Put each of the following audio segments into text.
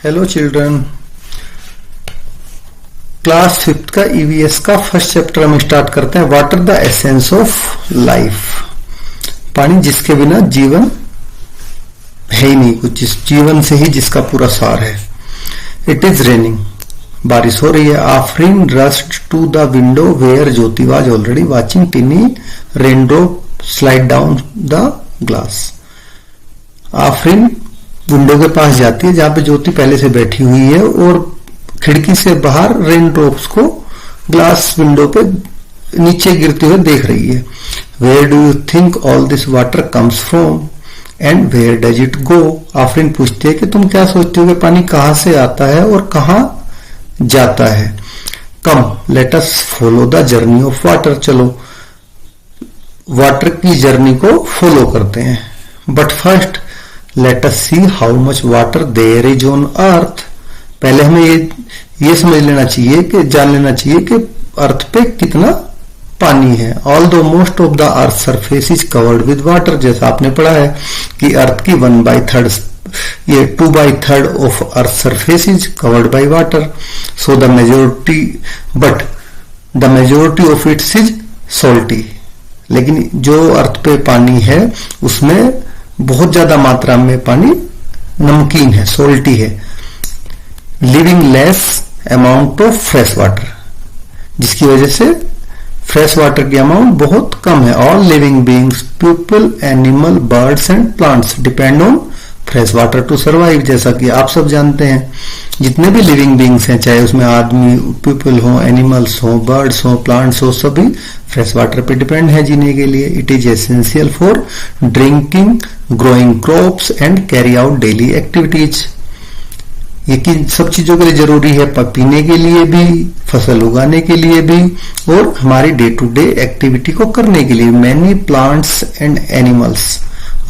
Hello children, class 5th का EVS का first chapter हम स्टार्ट करते हैं। Water the essence of life. पानी जिसके बिना जीवन है ही नहीं, कुछ जिस जीवन से ही जिसका पूरा सार है। इट इज रेनिंग, बारिश हो रही है। Afreen rushed to the window where Jyoti was already watching tiny raindrop slide down the glass. Afreen window के पास जाती है जहां पे ज्योति पहले से बैठी हुई है और खिड़की से बाहर रेन ड्रॉप्स को ग्लास विंडो पे नीचे गिरते हुए देख रही है। Where do you think all this water comes from and where does it go. Afreen पूछती है कि तुम क्या सोचते हो कि पानी कहां से आता है और कहां जाता है। Come let us follow the journey of water, चलो वाटर की जर्नी को फॉलो करते हैं। But first let us see how much water there is on earth. पहले हमें ये समझ लेना चाहिए कि जान लेना चाहिए कि अर्थ पे कितना पानी है। ऑल दो most of the earth surface is covered with water, जैसा आपने पढ़ा है कि अर्थ की 1/3 ये 2/3 of earth surface is covered by water. So the majority but the majority of its is salty. लेकिन जो अर्थ पे पानी है उसमें बहुत ज्यादा मात्रा में पानी नमकीन है, सोल्टी है। Living less amount of fresh water, जिसकी वजह से फ्रेश वाटर की अमाउंट बहुत कम है। All living beings people animal birds and plants depend on fresh water to survive. जैसा कि आप सब जानते हैं जितने भी लिविंग बीइंग्स हैं, चाहे उसमें आदमी पीपल हो, एनिमल्स हो, बर्ड्स हो, प्लांट्स हो, सभी फ्रेश वाटर पे डिपेंड है जीने के लिए। It is essential for drinking, growing crops and carry out daily activities. ये किन सब चीजों के लिए जरूरी है, पीने के लिए भी, फसल उगाने के लिए भी और हमारी डे टू डे एक्टिविटी को करने के लिए। Many plants and animals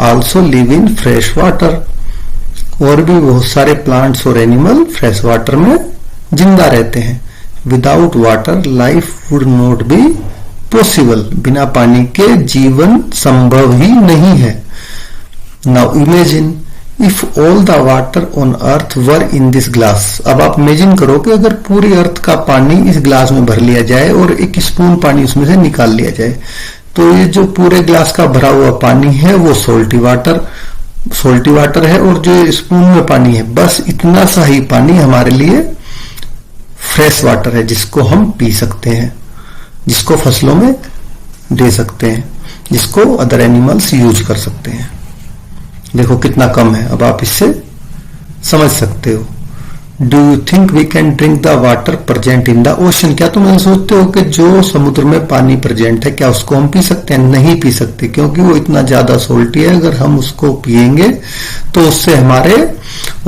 also live in fresh water. और भी बहुत सारे प्लांट्स और एनिमल फ्रेश वाटर में जिंदा रहते हैं। Without water life would not be possible, बिना पानी के जीवन संभव ही नहीं है। Now imagine if all the water on earth were in this glass. अब आप इमेजिन करो कि अगर पूरी अर्थ का पानी इस ग्लास में भर लिया जाए और एक स्पून पानी उसमें से निकाल लिया जाए, तो ये जो पूरे ग्लास का भरा हुआ पानी है वो सोल्टी वाटर है और जो स्पून में पानी है बस इतना सा ही पानी हमारे लिए फ्रेश वाटर है, जिसको हम पी सकते हैं, जिसको फसलों में दे सकते हैं, जिसको अदर एनिमल्स यूज कर सकते हैं। देखो कितना कम है, अब आप इससे समझ सकते हो। Do you think we can drink the water present in the ocean. क्या तुम ऐसा सोचते हो कि जो समुद्र में पानी प्रेजेंट है क्या उसको हम पी सकते हैं? नहीं पी सकते, क्योंकि वो इतना ज्यादा सोल्टी है। अगर हम उसको पिएंगे तो उससे हमारे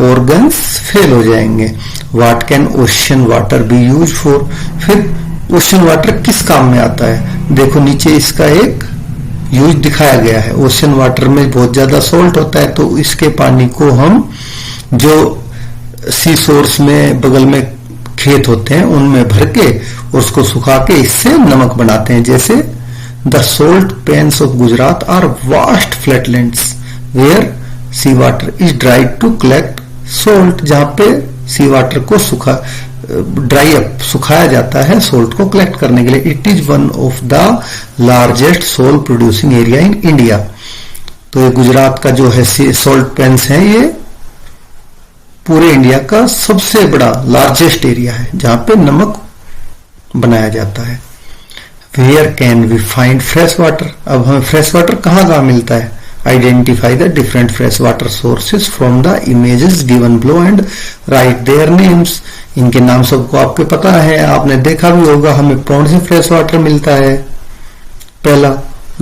ऑर्गन्स फेल हो जाएंगे। What can ocean water B use for. फिर ओशन वाटर किस काम में आता है? देखो नीचे इसका एक यूज दिखाया गया है। ओशन वाटर में बहुत ज्यादा सॉल्ट होता है, तो इसके पानी को हम जो सी सोर्स में बगल में खेत होते हैं उनमें भर के और उसको सुखा के इससे नमक बनाते हैं। जैसे the salt pans of Gujarat are vast flatlands where sea water is dried to collect salt. जहां पे सी वाटर को ड्राई अप सुखाया जाता है सोल्ट को कलेक्ट करने के लिए। It is one of the largest salt producing area in India. तो ये गुजरात का जो है सोल्ट पेन्स है, ये पूरे इंडिया का सबसे बड़ा लार्जेस्ट एरिया है जहां पे नमक बनाया जाता है। Where can we find fresh water. अब हमें फ्रेश वाटर कहाँ मिलता है? Identify the different fresh water sources from the images given below and write their names. इनके नाम सबको आपको पता है, आपने देखा भी होगा। हमें कौन से फ्रेश वाटर मिलता है? पहला,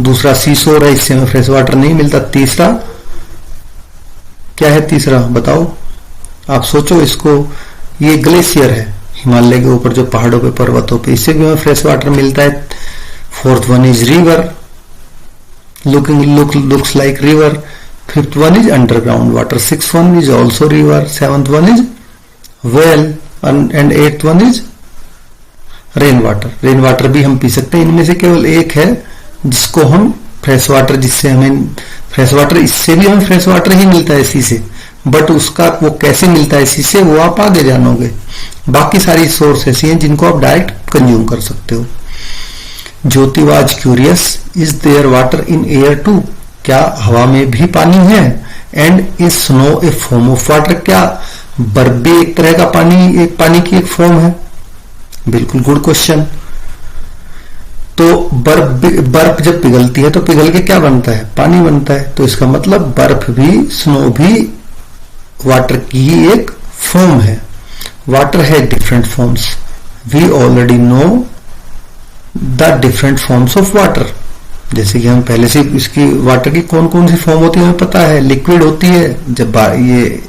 दूसरा सीसोर है, इससे हमें फ्रेश वाटर नहीं मिलता। तीसरा क्या है? तीसरा बताओ, आप सोचो इसको। ये ग्लेशियर है, हिमालय के ऊपर जो पहाड़ों पे पर्वतों पे, इससे भी हमें फ्रेश वाटर मिलता है। Fourth one is river, looks like river. Fifth one is underground water. Six one is also river. Seventh one is well and eighth one is rain water. Rain water भी हम P सकते हैं। इनमें से केवल एक है जिसको हम फ्रेश वाटर, जिससे हमें फ्रेश वाटर, इससे भी हमें फ्रेश वाटर ही मिलता है इसी से, बट उसका वो कैसे मिलता है इसी से वो आप आगे जानोगे। बाकी सारी सोर्स ऐसी हैं जिनको आप डायरेक्ट कंज्यूम कर सकते हो। Jyoti was curious, is there water in air too, क्या हवा में भी पानी है? And is snow a form of water, क्या बर्फ भी एक तरह का पानी की एक फॉर्म है? बिल्कुल गुड क्वेश्चन। तो बर्फ जब पिघलती है तो पिघल के क्या बनता है? पानी बनता है। तो इसका मतलब बर्फ भी, स्नो भी वाटर की ही एक फॉर्म है। वाटर है different forms, we already know the different forms of water. जैसे कि हम पहले से इसकी वाटर की कौन कौन सी फॉर्म होती है हमें पता है। लिक्विड होती है जब ये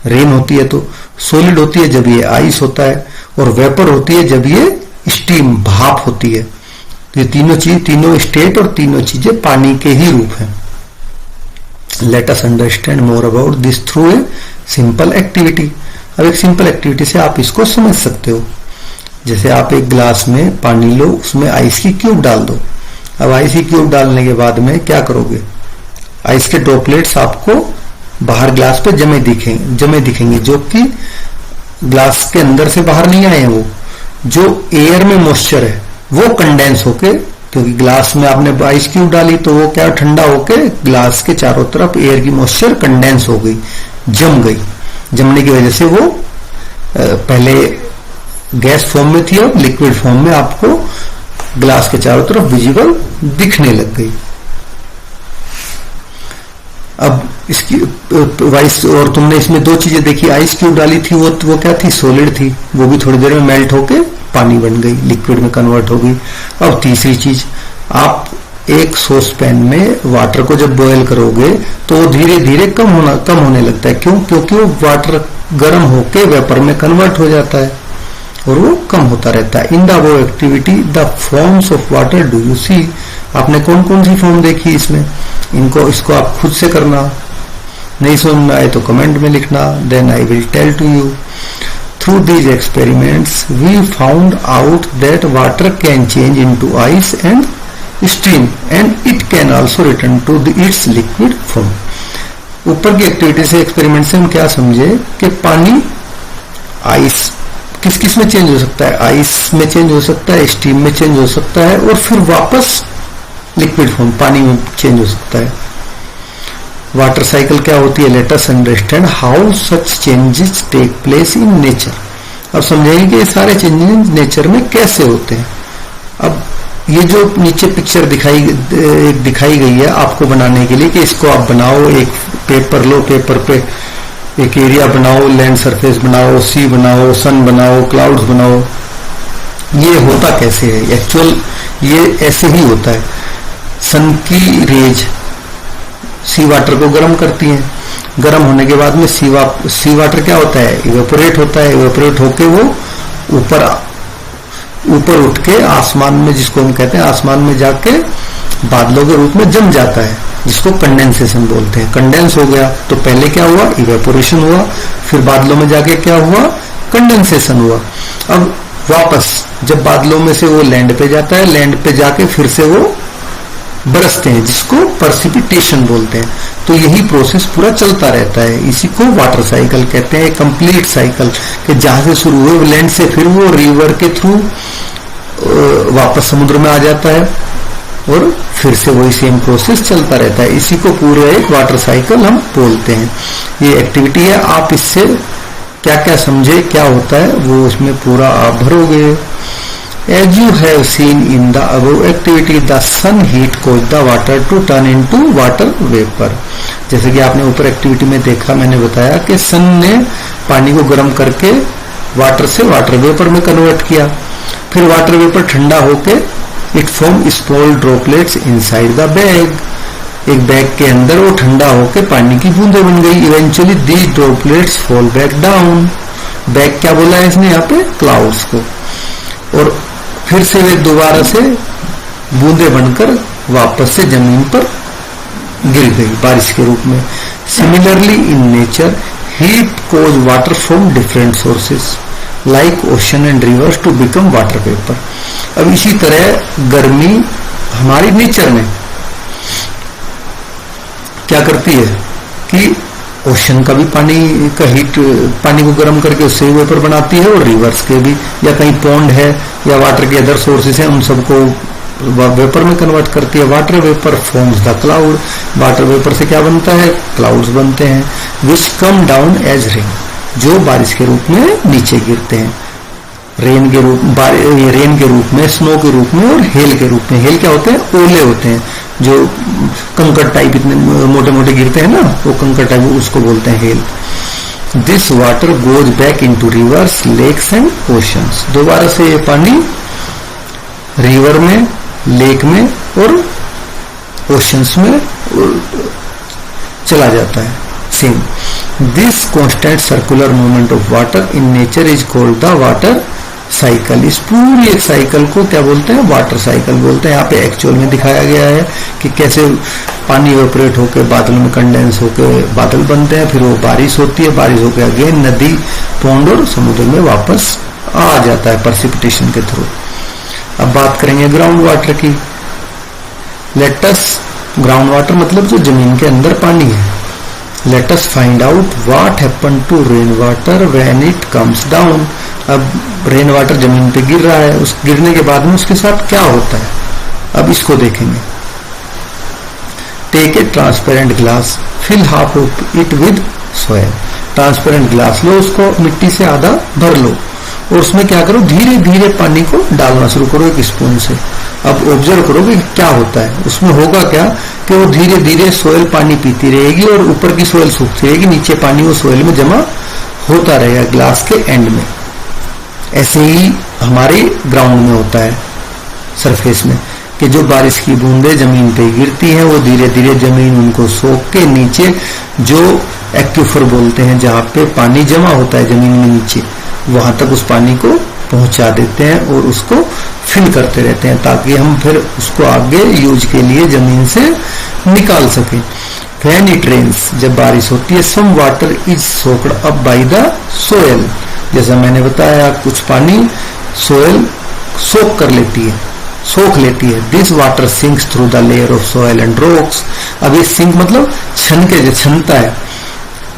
रेन होती है, तो सॉलिड होती है जब ये आइस होता है, और वेपर होती है जब ये स्टीम भाप होती है। ये तीनों स्टेट और तीनों चीजें पानी के ही रूप हैं। Late us understand more about this through a simple activity. अब एक सिंपल एक्टिविटी से आप इसको समझ सकते हो। जैसे आप एक ग्लास में पानी लो, उसमें आइस की क्यूब डाल दो। अब आइस की क्यूब डालने के बाद में क्या करोगे? आइस के ड्रॉपलेट्स आपको बाहर ग्लास पे जमे दिखेंगे, जो कि ग्लास के अंदर से बाहर नहीं आए हैं। वो जो एयर में मॉइस्चर है वो कंडेंस होके, क्योंकि ग्लास में आपने आइस क्यूब डाली तो वो क्या ठंडा होके ग्लास के चारों तरफ एयर की मॉइस्चर कंडेंस हो गई, जम गई। जमने की वजह से वो पहले गैस फॉर्म में थी, अब लिक्विड फॉर्म में आपको ग्लास के चारों तरफ विजिबल दिखने लग गई। अब इसकी वाइस, और तुमने इसमें दो चीजें देखी, आइस क्यूब डाली थी वो क्या थी? सॉलिड थी, वो भी थोड़ी देर में मेल्ट होके पानी बन गई, लिक्विड में कन्वर्ट हो गई। अब तीसरी चीज, आप एक सॉस पैन में वाटर को जब बॉयल करोगे तो वो धीरे धीरे कम होने लगता है। क्यों? क्योंकि वो वाटर गर्म होके वेपर में कन्वर्ट हो जाता है और वो कम होता रहता है। इन द वो activity the forms of water do you see, आपने कौन कौन सी फॉर्म देखी इसमें? इसको आप खुद से करना, नहीं सुनना है तो कमेंट में लिखना, then I will tell to you. Through these experiments we found out that water can change into ice and steam and it can also return to its liquid form. ऊपर की एक्टिविटी से, experiment से हम क्या समझे कि पानी ice किस किस में चेंज हो सकता है? आइस में चेंज हो सकता है, स्टीम में चेंज हो सकता है, और फिर वापस लिक्विड फॉर्म पानी में चेंज हो सकता है। वाटर साइकिल क्या होती है? Let us understand how such changes take place in nature. अब समझेंगे कि ये सारे चेंजेस नेचर में कैसे होते हैं। अब ये जो नीचे पिक्चर दिखाई गई है आपको बनाने के लिए कि इसको आप बनाओ, एक पेपर लो, पेपर पे एक एरिया बनाओ, लैंड सरफेस बनाओ, सी बनाओ, सन बनाओ, क्लाउड्स बनाओ। ये होता कैसे है? एक्चुअल ये ऐसे ही होता है। सन की रेज सी वाटर को गर्म करती हैं, गर्म होने के बाद में सी वाटर क्या होता है? इवेपोरेट होता है। इवेपोरेट होके वो ऊपर उठ के आसमान में, जिसको हम कहते हैं आसमान में जाके बादलों के रूप में जम जाता है, जिसको कंडेंसेशन बोलते हैं। कंडेंस हो गया तो पहले क्या हुआ? इवेपोरेशन हुआ, फिर बादलों में जाके क्या हुआ? कंडेंसेशन हुआ। अब वापस जब बादलों में से वो लैंड पे जाता है, लैंड पे जाके फिर से वो बरसते हैं, जिसको पर्सिपिटेशन बोलते हैं। तो यही प्रोसेस पूरा चलता रहता है। इसी को वाटर साइकिल कहते हैं, कंप्लीट साइकिल, कि जहां से शुरू हुए लैंड से फिर वो रिवर के थ्रू वापस समुद्र में आ जाता है और फिर से वही सेम प्रोसेस चलता रहता है। इसी को पूरे एक वाटर साइकिल हम बोलते हैं। ये एक्टिविटी है, आप इससे क्या क्या समझे, क्या होता है वो उसमें पूरा आप भरोगे। As you have seen in the above activity, the sun heat caused the water to turn into water vapor. जैसे कि आपने ऊपर एक्टिविटी में देखा, मैंने बताया कि सन ने पानी को गर्म करके वाटर से वाटर वेपर में कन्वर्ट किया। फिर वाटर वेपर ठंडा होके it form small droplets inside the bag. एक बैग के अंदर वो ठंडा होके पानी की बूंदें बन गई। Eventually these droplets fall back down. Bag क्या बोला है इसने यहाँ पे? क्लाउड्स को। और फिर से वे दोबारा से बूंदे बनकर वापस से जमीन पर गिर गई बारिश के रूप में। Similarly in nature heat causes water from different sources like ocean and rivers to become water vapour. अब इसी तरह गर्मी हमारी नेचर में क्या करती है कि ओशन का भी पानी का हीट, पानी को गर्म करके उससे ही वेपर बनाती है, और रिवर्स के भी, या कहीं पॉन्ड है या वाटर के अदर सोर्सेस हैं उन सबको वेपर में कन्वर्ट करती है। Water vapour forms the cloud, water vapour से क्या बनता है, क्लाउड्स बनते हैं, विच कम डाउन एज रेन, जो बारिश के रूप में नीचे गिरते हैं, रेन के रूप में, स्नो के रूप में और हेल के रूप में। हेल क्या होते हैं, ओले होते हैं, जो कंकड़ टाइप इतने मोटे मोटे गिरते हैं ना, वो कंकड़ टाइप, उसको बोलते हैं hail. This water goes back into rivers, lakes and oceans, दोबारा से ये पानी रिवर में, लेक में और ओशंस में चला जाता है। Same this constant circular movement of water in nature is called the water cycle. इस पूरी एक साइकिल को क्या बोलते हैं, वाटर साइकिल बोलते हैं। यहाँ पे एक्चुअल में दिखाया गया है कि कैसे पानी इवेपोरेट होकर बादल में कंडेंस होकर बादल बनते हैं, फिर वो बारिश होती है, बारिश होकर अगेन नदी, पौंड और समुद्र में वापस आ जाता है प्रेसिपिटेशन के थ्रू। अब बात करेंगे ग्राउंड वाटर की। लेट अस, ग्राउंड वाटर मतलब जो जमीन के अंदर पानी है। Let us find out what happen to rain water when it comes down. अब रेन वाटर जमीन पे गिर रहा है, उस गिरने के बाद में उसके साथ क्या होता है, अब इसको देखेंगे। Take a transparent glass, fill half of it with soil. Transparent glass लो, उसको मिट्टी से आधा भर लो और उसमें क्या करो, धीरे धीरे पानी को डालना शुरू करो एक स्पून से। अब ऑब्जर्व करो कि क्या होता है, उसमें होगा क्या कि वो धीरे धीरे सोयल पानी पीती रहेगी और ऊपर की सोयल सूखती रहेगी, नीचे पानी वो सोयल में जमा होता रहेगा ग्लास के एंड में। ऐसे ही हमारे ग्राउंड में होता है, सरफेस में, कि जो बारिश की बूंदें जमीन पे गिरती हैं वो धीरे धीरे जमीन उनको सोख के नीचे जो एक्यूफर बोलते हैं, जहाँ पे पानी जमा होता है जमीन में नीचे, वहां तक उस पानी को पहुंचा देते हैं और उसको फिल करते रहते हैं ताकि हम फिर उसको आगे यूज के लिए जमीन से निकाल सकें। When it rains, जब बारिश होती है, some water is soaked up by the soil। जैसा मैंने बताया, कुछ पानी सोयल सोख कर लेती है, सोख लेती है। This water sinks through the layer of soil and rocks. अब ये सिंक मतलब छन के, जो छनता है,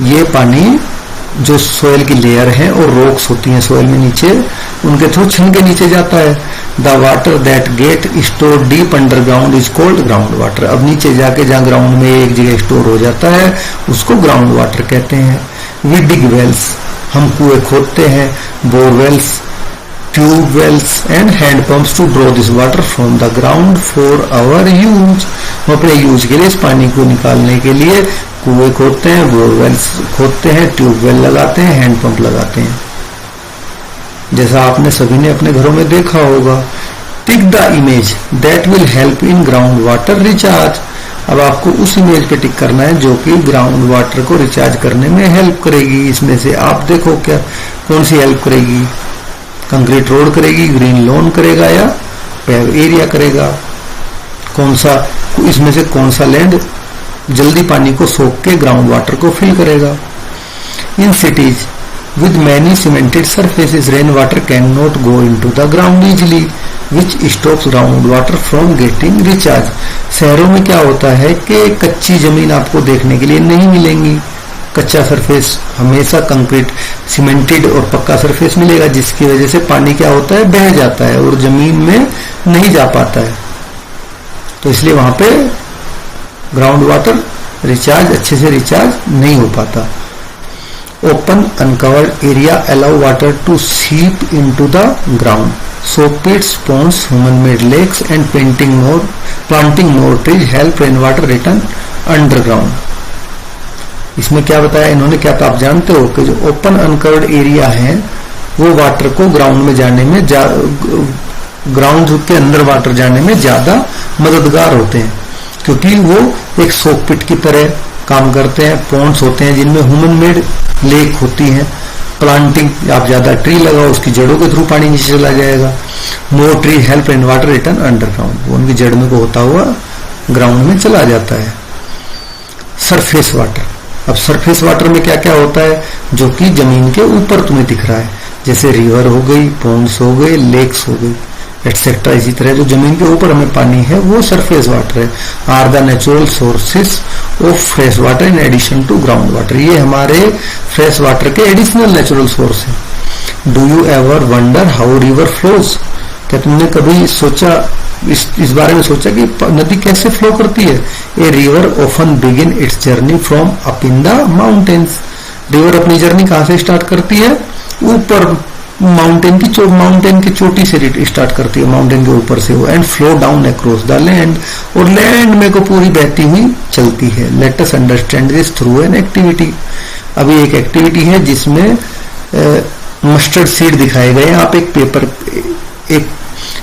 ये पानी जो सोयल की लेयर है और रॉक्स होती हैं सोयल में नीचे, उनके थ्रू छन के नीचे जाता है। The water that get store deep underground is called ground water. अब नीचे जाके जहाँ ग्राउंड में एक जगह स्टोर हो जाता है उसको ग्राउंड वाटर कहते हैं। वी डिग वेल्स, हम कुएं खोदते हैं, borewells, tube wells and hand pumps to draw this water from the ground for our use. हम अपने यूज के लिए इस पानी को निकालने के लिए कुएं खोदते हैं, बोरवेल्स खोदते हैं, ट्यूबवेल लगाते हैं, हैंड पंप लगाते हैं, जैसा आपने सभी ने अपने घरों में देखा होगा। Tick the image that will help in ground water recharge. अब आपको उस इमेज पे टिक करना है जो कि ग्राउंड वाटर को रिचार्ज करने में हेल्प करेगी। इसमें से आप देखो क्या कौन सी हेल्प करेगी, कंक्रीट रोड करेगी, ग्रीन लॉन करेगा या पेव एरिया करेगा, कौन सा, इसमें से कौन सा लैंड जल्दी पानी को सोख के ग्राउंड वाटर को फिल करेगा। In cities with many cemented surfaces, rainwater cannot go into the ground easily, which stops groundwater from getting recharged। शहरों में क्या होता है कि कच्ची जमीन आपको देखने के लिए नहीं मिलेंगी, कच्चा सरफेस, हमेशा कंक्रीट, सीमेंटेड और पक्का सरफेस मिलेगा, जिसकी वजह से पानी क्या होता है, बह जाता है और जमीन में नहीं जा पाता है। तो इसलिए वहां पे ग्राउंड वाटर रिचार्ज अच्छे से रिचार्ज नहीं हो पाता। Open uncovered area allow water to seep into the ground. So pits, ponds, human-made lakes and planting more trees help rainwater return underground. इसमें क्या बताया इन्होंने, क्या तो आप जानते हो कि जो ओपन अनकवर्ड एरिया है वो वाटर को ग्राउंड में जाने में, ग्राउंड के अंदर वाटर जाने में ज्यादा मददगार होते हैं, क्योंकि वो एक सोक पिट की तरह काम करते हैं। पॉन्ड्स होते हैं जिनमें ह्यूमन मेड लेक होती है। प्लांटिंग, आप ज्यादा ट्री लगाओ उसकी जड़ों के थ्रू पानी नीचे चला जाएगा। More tree help rain water return underground, वो उनकी जड़ में को होता हुआ ग्राउंड में चला जाता है। सरफेस वाटर, अब सरफेस वाटर में क्या क्या होता है जो कि जमीन के ऊपर तुम्हें दिख रहा है, जैसे रिवर हो गई, पॉन्ड्स हो गए, लेक्स हो गई, एटसेट्रा। इसी तरह जो जमीन के ऊपर हमें पानी है वो सरफेस वाटर है। Are the natural sources of fresh water in addition to ground water. ये हमारे फ्रेश वाटर के एडिशनल नेचुरल सोर्स है। Do you ever wonder how river flows? क्या तुमने कभी सोचा, इस बारे में सोचा कि नदी कैसे फ्लो करती है? A river often begin it's journey from up in the mountains. River अपनी जर्नी कहां से स्टार्ट करती है? ऊपर माउंटेन की चोटी से स्टार्ट करती है, माउंटेन के ऊपर से वो, and flow down across the land, और लैंड में को पूरी बहती हुई चलती है। Let us understand this through an activity. अभी एक एक्टिविटी है जिसमें मस्टर्ड सीड दिखाए गए। आप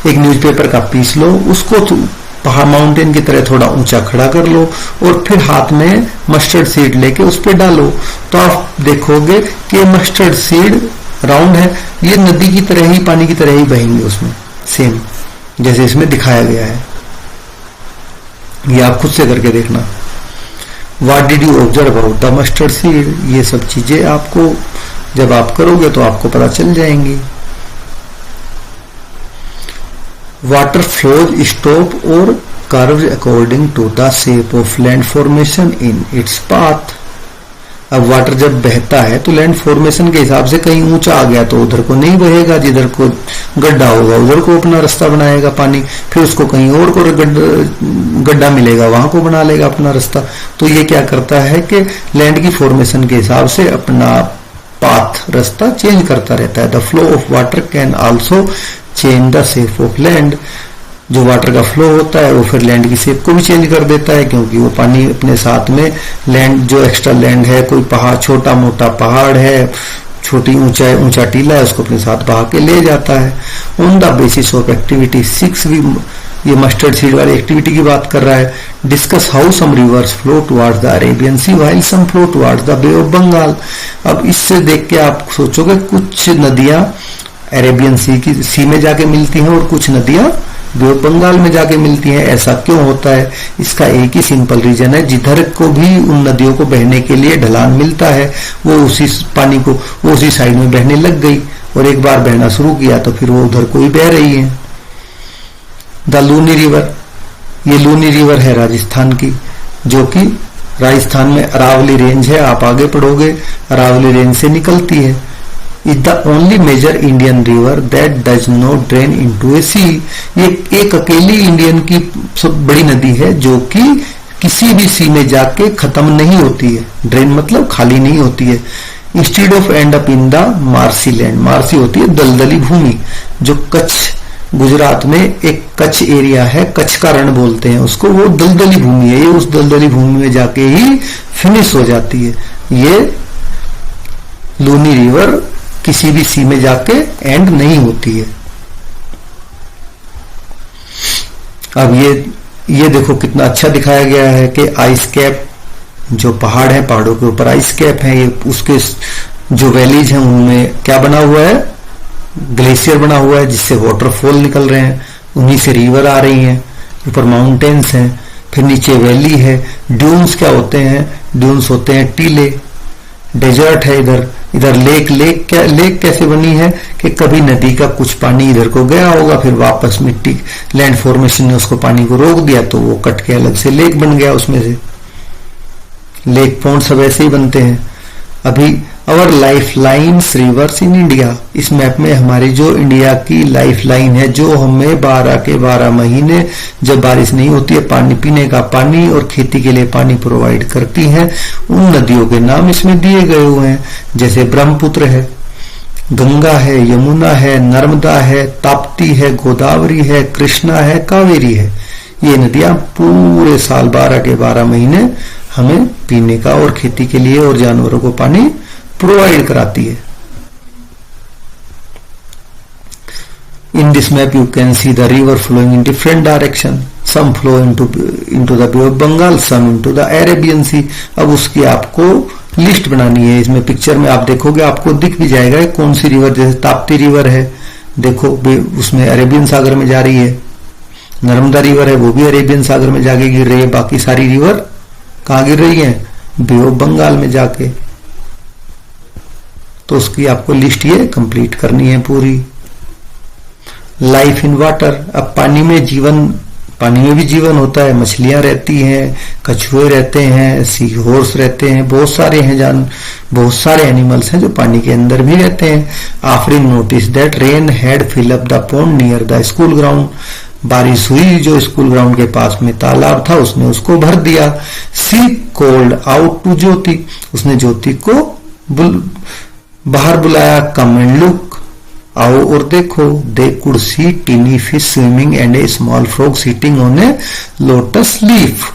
एक न्यूज़पेपर का पीस लो, उसको पहाड़ माउंटेन की तरह थोड़ा ऊंचा खड़ा कर लो और फिर हाथ में मस्टर्ड सीड लेके उस पर डालो, तो आप देखोगे कि मस्टर्ड सीड राउंड है। ये नदी की तरह ही, पानी की तरह ही बहेंगे उसमें, सेम जैसे इसमें दिखाया गया है। ये आप खुद से करके देखना। What did you observe about the mustard seed? ये सब चीजें आपको जब आप करोगे तो आपको पता चल जाएंगी। वाटर फ्लोज स्टॉप और curves according to the shape of land formation in its path. अब वाटर जब बहता है तो लैंड फॉर्मेशन के हिसाब से कहीं ऊंचा आ गया तो उधर को नहीं बहेगा, जिधर को गड्ढा होगा उधर को अपना रास्ता बनाएगा पानी, फिर उसको कहीं और को गड्ढा मिलेगा वहां को बना लेगा अपना रास्ता। तो ये क्या करता है कि लैंड की फॉर्मेशन के हिसाब से अपना पाथ, रास्ता चेंज करता रहता है। The flow of water can also change the shape of land. जो वाटर का फ्लो होता है वो फिर लैंड की शेप को भी चेंज कर देता है, क्योंकि वो पानी अपने साथ में लैंड, जो एक्स्ट्रा लैंड है, कोई पहाड़, छोटा मोटा पहाड़ है, छोटी ऊंचा टीला है, उसको अपने साथ बहा के ले जाता है। On the basis of activity 6 भी ये मस्टर्ड सीड वाली एक्टिविटी की बात कर रहा है। Discuss how some rivers flow towards the Arabian Sea while some flow towards the Bay of Bengal. अब इससे देख के आप सोचोगे कुछ नदियां अरेबियन सी में जाके मिलती हैं और कुछ नदियां बे ऑफ बंगाल में जाके मिलती हैं। ऐसा क्यों होता है? इसका एक ही सिंपल रीजन है, जिधर को भी उन नदियों को बहने के लिए ढलान मिलता है वो उसी पानी को वो उसी साइड में बहने लग गई, और एक बार बहना शुरू किया तो फिर वो उधर को ही बह रही है। द लूनी रिवर, ये लूनी रिवर है राजस्थान की, जो कि राजस्थान में अरावली रेंज है, आप आगे पढ़ोगे, अरावली रेंज से निकलती है। Is the only major Indian river that does not drain into a sea. ये एक अकेली इंडियन की सब बड़ी नदी है जो कि किसी भी सी में जाके खत्म नहीं होती है। ड्रेन मतलब खाली नहीं होती है। Instead of end up in the marshy land, marshy होती है दलदली भूमि, जो कच्छ, गुजरात में एक कच्छ एरिया है, कच्छ का रण बोलते हैं उसको, वो दलदली भूमि है। ये उस दलदली भूमि में जाके ही फिनिश हो जाती है। ये लूनी रिवर किसी भी सी में जाके एंड नहीं होती है। अब ये देखो कितना अच्छा दिखाया गया है कि आइस कैप, जो पहाड़ है, पहाड़ों के ऊपर आइस कैप है, ये उसके जो वैलीज हैं उनमें क्या बना हुआ है? ग्लेशियर बना हुआ है, जिससे वाटरफॉल निकल रहे हैं, उन्हीं से रिवर आ रही हैं। ऊपर माउंटेन्स हैं, फिर नीचे वैली है। ड्यून्स क्या होते हैं? ड्यून्स होते हैं टीले। डेजर्ट है इधर लेक कैसे बनी है कि कभी नदी का कुछ पानी इधर को गया होगा, फिर वापस मिट्टी, लैंड फॉर्मेशन ने उसको पानी को रोक दिया तो वो कट के अलग से लेक बन गया। उसमें से लेक पॉन्ड सब ऐसे ही बनते हैं। अभी our life lines reverse in India, इस मैप में हमारी जो इंडिया की लाइफ लाइन है, जो हमें 12 के 12 महीने जब बारिश नहीं होती है पानी, पीने का पानी और खेती के लिए पानी प्रोवाइड करती हैं, उन नदियों के नाम इसमें दिए गए हुए हैं। जैसे ब्रह्मपुत्र है, गंगा है, यमुना है, नर्मदा है, ताप्ती है, गोदावरी है, कृष्णा है, कावेरी है। ये नदियां पूरे साल 12 के 12 महीने हमें पीने का और खेती के लिए और जानवरों को पानी प्रोवाइड कराती है। In this map you can see the river flowing in different direction. Some flow into the Bay of Bengal, some into the Arabian Sea. अब उसकी आपको लिस्ट बनानी है। इसमें पिक्चर में आप देखोगे, आपको दिख भी जाएगा कौन सी रिवर, जैसे ताप्ती रिवर है, देखो उसमें अरेबियन सागर में जा रही है। नर्मदा रिवर है, वो भी अरेबियन सागर में जाके गिर रही है। बाकी सारी रिवर कहाँ गिर रही है? बे ऑफ बंगाल में जाके। तो उसकी आपको लिस्ट ये कंप्लीट करनी है पूरी। लाइफ इन वाटर, अब पानी में भी जीवन होता है, मछलियां रहती हैं, कछुए रहते हैं, सी हॉर्स रहते हैं, बहुत सारे एनिमल्स हैं जो पानी के अंदर भी रहते हैं। Afrin notice that rain had fill up the pond near the school ground, बारिश हुई जो स्कूल ग्राउंड के पास में तालाब था उसने उसको भर दिया। सी कॉल्ड आउट टू ज्योति, उसने ज्योति को बाहर बुलाया। कम एंड लुक, आओ और देखो। They could see tiny fish swimming and a small frog sitting on a lotus leaf,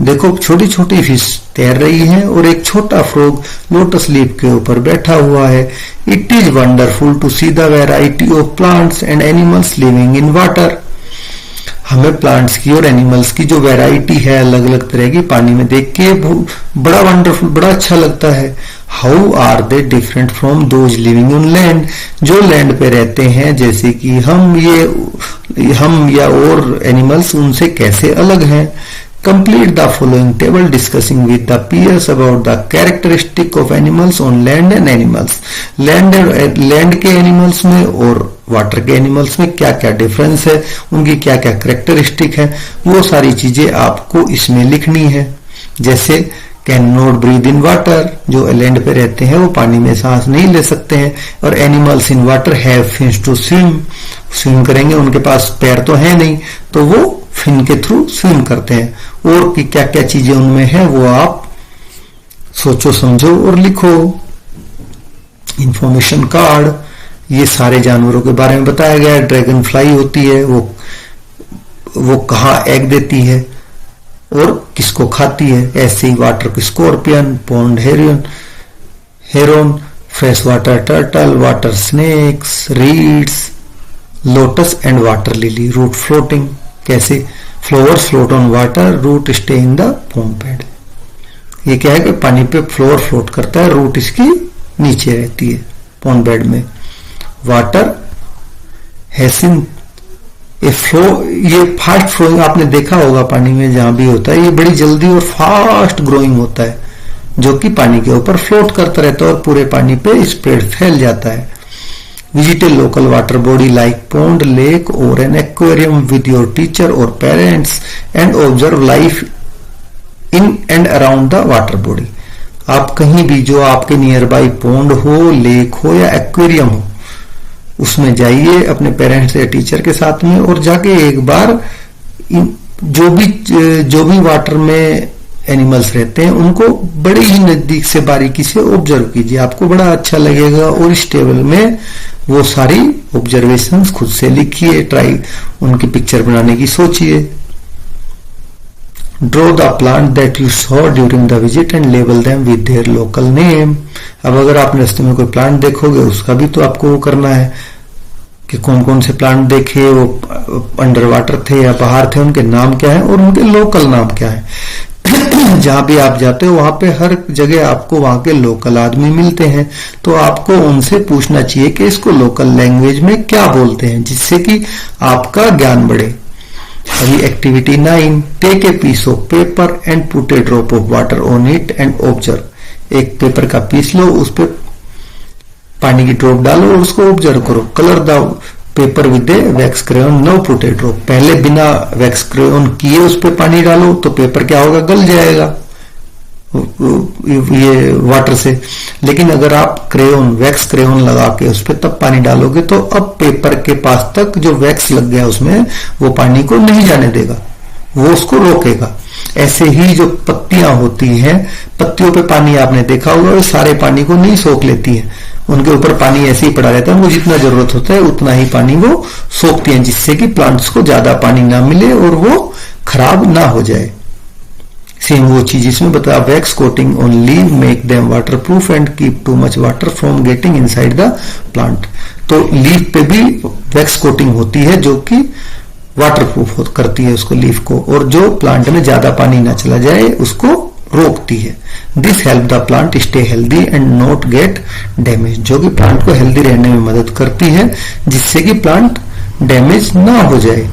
देखो छोटी छोटी फिश तैर रही है और एक छोटा फ्रॉग लोटस लीफ के ऊपर बैठा हुआ है। It is wonderful to see the variety of plants and animals living in water, हमें प्लांट्स की और एनिमल्स की जो वैरायटी है अलग अलग तरह की पानी में देख के बड़ा वंडरफुल, बड़ा अच्छा लगता है। How are they different from those living on land, जो लैंड पे रहते हैं जैसे कि हम या और एनिमल्स उनसे कैसे अलग हैं। Complete the following table discussing with the peers about the characteristic of animals on land and animals. Land के एनिमल्स में और वाटर के एनिमल्स में क्या क्या डिफरेंस है, उनकी क्या क्या कैरेक्टरिस्टिक है, वो सारी चीजें आपको इसमें लिखनी है। जैसे can not breathe in water, जो लैंड पे रहते हैं वो पानी में सांस नहीं ले सकते हैं, और animals in water have fins to swim करेंगे, उनके पास पैर तो है नहीं तो वो फिन के थ्रू स्विम करते हैं। और कि क्या क्या चीजें उनमें है वो आप सोचो समझो और लिखो। इंफॉर्मेशन कार्ड, ये सारे जानवरों के बारे में बताया गया है। ड्रैगन फ्लाई होती है, वो कहाँ एग देती है और किसको खाती है। ऐसे ही water scorpion, pond heron, fresh water turtle, water snakes, reeds, lotus and water lily, root floating, कैसे flowers float on water, root stay in the pond bed. ये क्या है कि पानी पे फ्लोर फ्लोट करता है, रूट इसकी नीचे रहती है पॉन्ड बेड में। वाटर हैसिन ए फ्लो, ये फास्ट फ्लोइंग आपने देखा होगा पानी में जहां भी होता है, ये बड़ी जल्दी और फास्ट ग्रोइंग होता है जो कि पानी के ऊपर फ्लोट करता रहता है और पूरे पानी पे स्प्रेड फैल जाता है। Visit a local water body like pond, lake or an aquarium with your teacher or parents and observe life in and around the water body. आप कहीं भी जो आपके नियर बाई पॉन्ड हो, लेक हो या एक्वेरियम हो उसमें जाइए अपने पेरेंट्स या टीचर के साथ में और जाके एक बार जो भी वाटर में एनिमल्स रहते हैं उनको बड़े ही नजदीक से बारीकी से ऑब्जर्व कीजिए, आपको बड़ा अच्छा लगेगा। और इस टेबल में वो सारी ऑब्जर्वेशंस खुद से लिखिए, ट्राई उनकी पिक्चर बनाने की सोचिए। Draw the plant that you saw during the visit and label them with their local name. अब अगर आपने रास्ते में कोई प्लांट देखोगे उसका भी तो आपको वो करना है कि कौन कौन से प्लांट देखे, वो अंडर वाटर थे या बाहर थे, उनके नाम क्या है और उनके लोकल नाम क्या है। जहां भी आप जाते हो वहां पे हर जगह आपको वहां के लोकल आदमी मिलते हैं, तो आपको उनसे पूछना चाहिए कि इसको लोकल लैंग्वेज में क्या बोलते हैं, जिससे कि आपका ज्ञान बढ़े। अभी activity 9, take a piece of paper and put a drop of water on it and observe. एक पेपर का पीस लो, उस पर पानी की ड्रॉप डालो और उसको ऑब्जर्व करो। Colour the paper with A wax crayon, know put a drop. पहले बिना वैक्स क्रेयॉन किए उस पर पानी डालो तो पेपर क्या होगा, गल जाएगा ये वाटर से। लेकिन अगर आप वैक्स क्रेयॉन लगा के उस पर तब पानी डालोगे तो अब पेपर के पास तक जो वैक्स लग गया उसमें वो पानी को नहीं जाने देगा, वो उसको रोकेगा। ऐसे ही जो पत्तियां होती हैं, पत्तियों पे पानी आपने देखा होगा, वो सारे पानी को नहीं सोख लेती है, उनके ऊपर पानी ऐसे ही पड़ा रहता है, उनको जितना जरूरत होता है उतना ही पानी वो सोखती हैं, जिससे कि प्लांट्स को ज्यादा पानी ना मिले और वो खराब ना हो जाए। सेम वो चीज इसमें बता, wax coating on leave make them water proof and keep too much water from getting inside the plant. तो लीव पे भी वैक्स कोटिंग होती है जो कि वाटर प्रूफ करती है उसको, लीफ को, और जो प्लांट में ज्यादा पानी ना चला जाए उसको रोकती है। This help the plant stay healthy and not gate damage, जो कि प्लांट को हेल्दी रहने में मदद करती है जिससे कि प्लांट डैमेज ना हो जाए।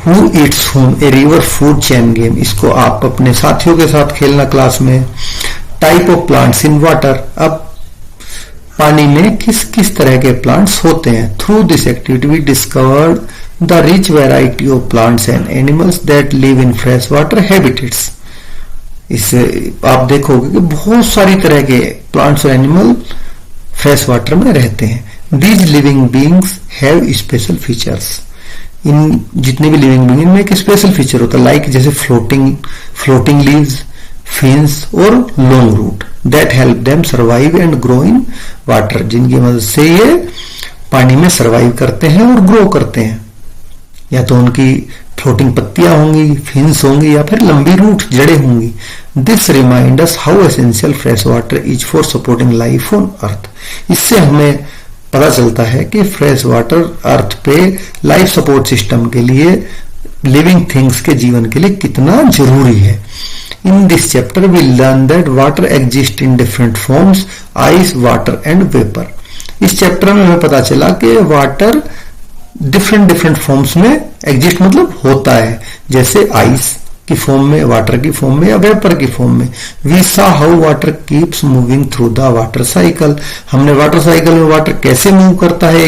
Who eats whom, a river food chain game, इसको आप अपने साथियों के साथ खेलना क्लास में। Type of plants in water, अब पानी में किस किस तरह के प्लांट्स होते हैं। Through this activity we discovered the rich variety of plants and animals that live in fresh water habitats. इससे आप देखोगे कि बहुत सारी तरह के प्लांट्स और एनिमल फ्रेश वाटर में रहते हैं। These living beings have special features. इन जितने भी लिविंग बींग में एक स्पेशल फीचर होता है, लाइक जैसे फ्लोटिंग लीव्स, फिन्स और long route that help them survive and grow in water, जिनकी मदद से ये पानी में सर्वाइव करते हैं और ग्रो करते हैं। या तो उनकी फ्लोटिंग पत्तियां होंगी, फिन्स होंगी, या फिर लंबी रूट जड़ें होंगी। This remind us how essential fresh water is for supporting life on earth. इससे हमें पता चलता है कि फ्रेश वाटर अर्थ पे लाइफ सपोर्ट सिस्टम के लिए, लिविंग थिंग्स के जीवन के लिए कितना जरूरी है। In this chapter we learn that water exist in different forms, ice, water and vapour. इस चैप्टर में हमें पता चला कि वाटर डिफरेंट फॉर्म्स में एग्जिस्ट मतलब होता है, जैसे आइस की फॉर्म में, वाटर की फॉर्म में या वेपर की फॉर्म में। We saw how water keeps moving through the water cycle. हमने वाटर साइकिल में वाटर कैसे मूव करता है,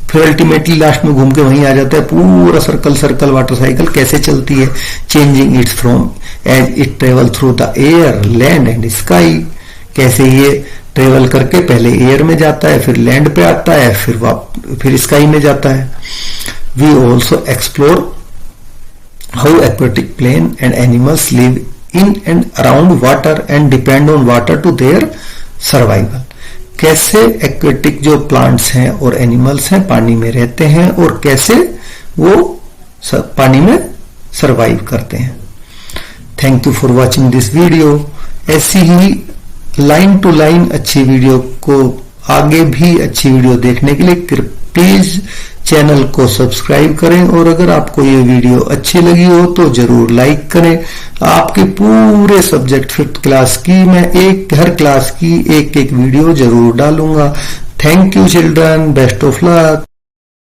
फिर अल्टीमेटली लास्ट में घूम के वहीं आ जाता है। पूरा सर्कल वाटर साइकिल कैसे चलती है, changing its from as it travel through the air, land and sky. कैसे ये ट्रेवल करके पहले एयर में जाता है, फिर लैंड पे आता है, फिर स्काई में जाता है। We also explore how aquatic plant and animals live in and around water and depend on water to their survival। कैसे एक्वेटिक जो प्लांट्स हैं और एनिमल्स हैं पानी में रहते हैं और कैसे वो पानी में सरवाइव करते हैं। Thank you for watching this video. ऐसी ही लाइन टू लाइन अच्छी वीडियो को, आगे भी अच्छी वीडियो देखने के लिए प्लीज चैनल को सब्सक्राइब करें, और अगर आपको ये वीडियो अच्छी लगी हो तो जरूर लाइक करें। आपके पूरे सब्जेक्ट 5th क्लास की मैं हर क्लास की एक वीडियो जरूर डालूंगा। Thank you children, best of luck.